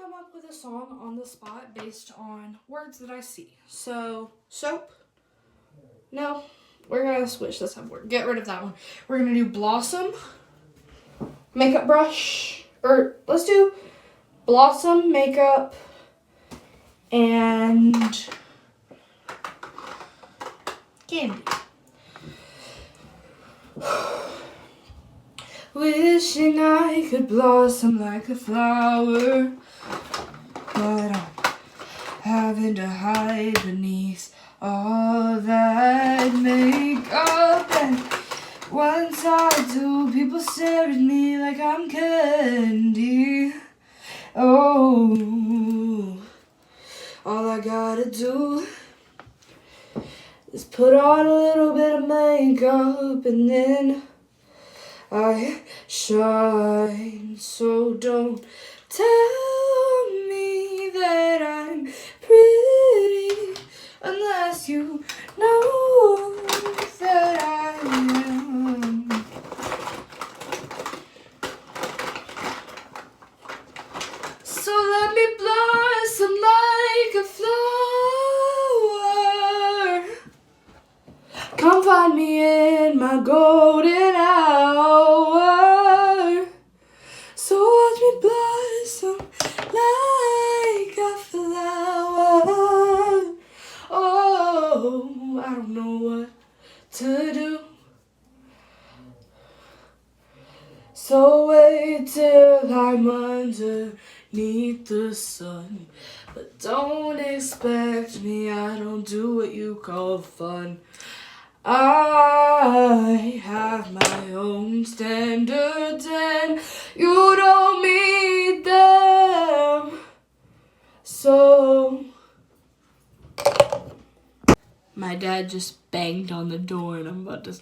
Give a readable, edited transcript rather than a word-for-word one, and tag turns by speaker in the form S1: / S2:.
S1: come up with a song on the spot based on words that I see. So, soap. No, we're gonna switch this up. Get rid of that one. We're gonna do blossom, makeup brush, or let's do blossom, makeup, and candy. Wishing I could blossom like a flower, but I'm having to hide beneath all that makeup. And once I do, people stare at me like I'm candy. Oh, all I gotta do is put on a little bit of makeup and then I shine. So don't tell me that I'm pretty unless you know that I am. So let me blossom like a flower. Come find me in my golden hour. So watch me blossom like a flower. Oh, I don't know what to do. So wait till I'm underneath the sun. But don't expect me, I don't do what you call fun. I have my own standards and you don't meet them. So my dad just banged on the door and I'm about to